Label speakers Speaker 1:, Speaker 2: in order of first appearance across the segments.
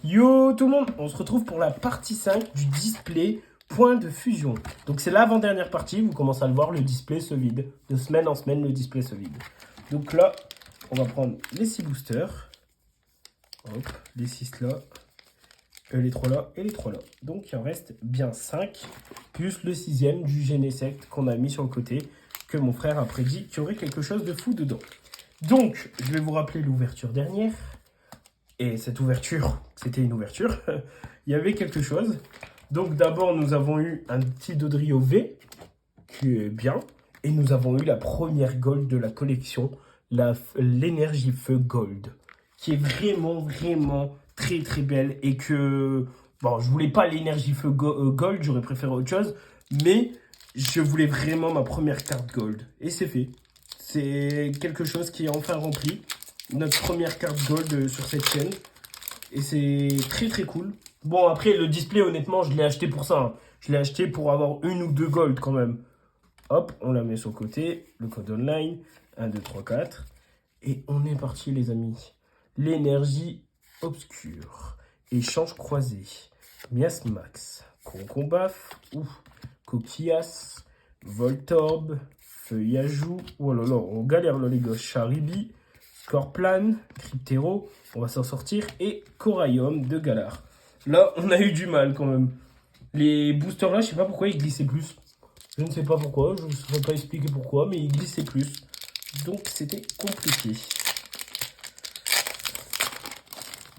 Speaker 1: Yo tout le monde, on se retrouve pour la partie 5 du display point de fusion. Donc c'est l'avant-dernière partie, vous commencez à le voir, le display se vide. De semaine en semaine, le display se vide. Donc là, on va prendre les 6 boosters. Hop, les 6 là, les 3 là et les 3 là. Donc il en reste bien 5, plus le 6ème du Genesect qu'on a mis sur le côté, que mon frère a prédit qu'il y aurait quelque chose de fou dedans. Donc, je vais vous rappeler l'ouverture dernière. Et cette ouverture, c'était une ouverture. Il y avait quelque chose. Donc d'abord, nous avons eu un petit Dodrio V, qui est bien. Et nous avons eu la première gold de la collection, l'énergie feu gold, qui est vraiment très très belle. Et que, bon, je voulais pas l'énergie feu gold, j'aurais préféré autre chose. Mais je voulais vraiment ma première carte gold. Et c'est fait. C'est quelque chose qui est enfin rempli. Notre première carte gold sur cette chaîne. Et c'est très très cool. Bon, après, le display, honnêtement, je l'ai acheté pour ça. Hein. Je l'ai acheté pour avoir une ou deux gold quand même. Hop, on la met sur le côté. Le code online. 1, 2, 3, 4. Et on est parti, les amis. L'énergie obscure. Échange croisé. Miasmax. Concombaf. Coquillas. Voltorb. Feuillajou. Oh là là, on galère là, les gars. Charibi. Corplan, Cryptero, on va s'en sortir, et Coraium de Galar. Là, on a eu du mal quand même. Les boosters là, je sais pas pourquoi ils glissaient plus. Je ne sais pas pourquoi, je ne saurais pas expliquer pourquoi, mais ils glissaient plus. Donc c'était compliqué.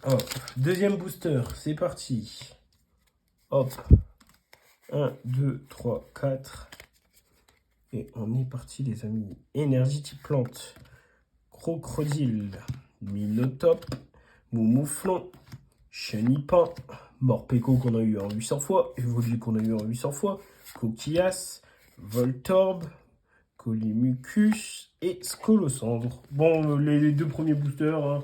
Speaker 1: Hop, deuxième booster, c'est parti. Hop, 1, 2, 3, 4. Et on est parti les amis. Énergie type plante. Crocodile, Minotop, Moumouflon, Chenipan, Morpeko qu'on a eu en 800 fois, Evoli qu'on a eu en 800 fois, Coquillas, Voltorb, Colimucus et Scolosandre. Bon, les deux premiers boosters, hein,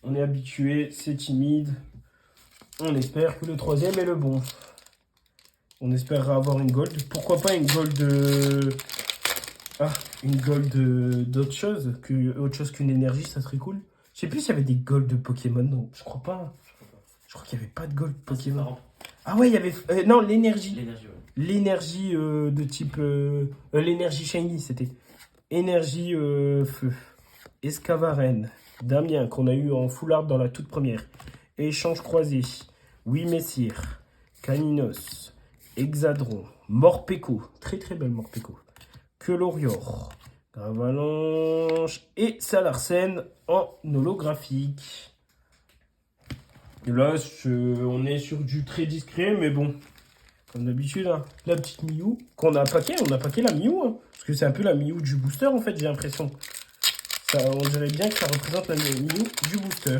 Speaker 1: on est habitué, c'est timide. On espère que le troisième est le bon. On espérera avoir une gold. Pourquoi pas une gold une gold d'autre chose qu'une énergie, ça serait cool. Je sais plus s'il y avait des golds de Pokémon, non, je crois pas. Je crois qu'il n'y avait pas de gold Pokémon. Ah ouais, il y avait... non, l'énergie. L'énergie de type... l'énergie shiny, c'était. Énergie feu. Escavaren. Damien, qu'on a eu en full art dans la toute première. Échange croisé. Oui, Messire. Caninos. Hexadron. Morpeko. Très très belle Morpeko. Quelorior, Gravalanche et Salarsen en holographique. Et là, on est sur du très discret, mais bon, comme d'habitude, hein, la petite Miou qu'on a paqué, on a paqué la Miou, hein, parce que c'est un peu la Miou du booster en fait, j'ai l'impression. On dirait bien que ça représente la Miou du booster.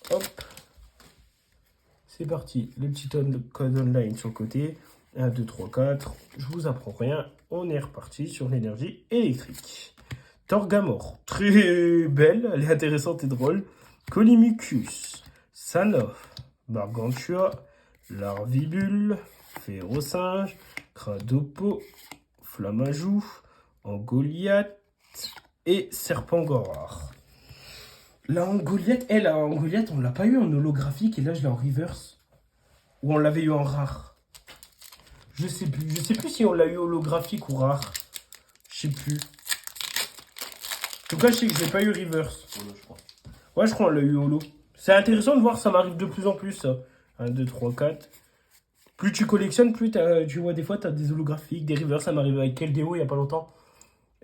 Speaker 1: Hop, c'est parti, le petit code online sur le côté. 1, 2, 3, 4. Je vous apprends rien. On est reparti sur l'énergie électrique. Torgamor. Très belle. Elle est intéressante et drôle. Colimucus. Sanof. Gargantua. Larvibule. Férocinge. Cradopo. Flamajou. Angoliath. Et Serpangorard. La Angoliath, on l'a pas eu en holographique et là je l'ai en reverse. Ou on l'avait eu en rare. Je sais plus si on l'a eu holographique ou rare. Je sais plus. En tout cas, je sais que je l'ai pas eu reverse. Ouais, je crois qu'on l'a eu holo. C'est intéressant de voir, ça m'arrive de plus en plus, ça. 1, 2, 3, 4. Plus tu collectionnes, plus tu vois des fois, tu as des holographiques, des reverse. Ça m'arrive avec Keldeo il y a pas longtemps.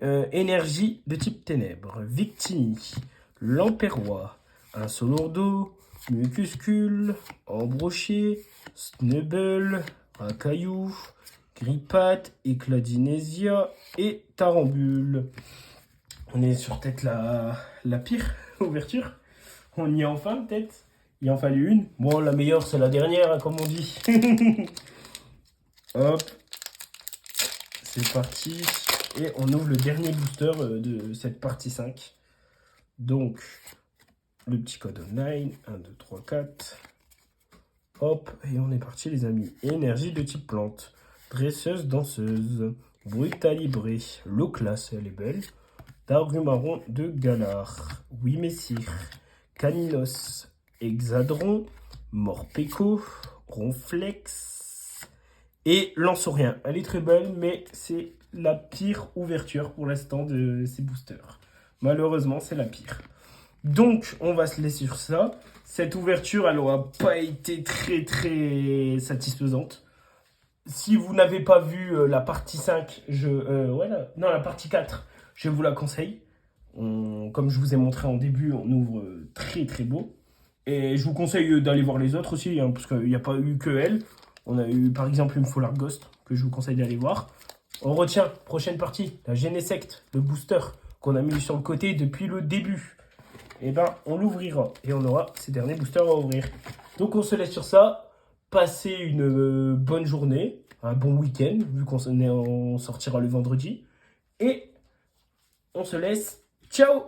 Speaker 1: Énergie de type ténèbres. Victini. Lamperois. Un Solordo. Mucuscule. Embroché. Snubble. Un caillou, Grippat, Écladinesia et Tarambule. On est sur peut-être la pire ouverture. On y est enfin peut-être. Il en fallu une. Bon, la meilleure c'est la dernière, hein, comme on dit. Hop. C'est parti. Et on ouvre le dernier booster de cette partie 5. Donc, le petit code online. 1, 2, 3, 4. Hop, et on est parti les amis. Énergie de type plante. Dresseuse, danseuse. Brutalibré. L'eau classe, elle est belle. Dargumaron de Galar. Oui, Messire. Caninos. Hexadron, Morpeko, Ronflex et Lanceaurien. Elle est très belle, mais c'est la pire ouverture pour l'instant de ces boosters. Malheureusement, c'est la pire. Donc, on va se laisser sur ça. Cette ouverture, elle n'aura pas été très satisfaisante. Si vous n'avez pas vu la partie 5, la partie 4, je vous la conseille. Comme je vous ai montré en début, on ouvre très beau. Et je vous conseille d'aller voir les autres aussi, parce qu'il n'y a pas eu que elle. On a eu par exemple une Full Art Ghost, que je vous conseille d'aller voir. On retient, prochaine partie, la Genesect, le booster qu'on a mis sur le côté depuis le début. Et ben, on l'ouvrira et on aura ces derniers boosters à ouvrir. Donc on se laisse sur ça. Passez une bonne journée, un bon week-end, vu qu'on sortira le vendredi. Et on se laisse. Ciao!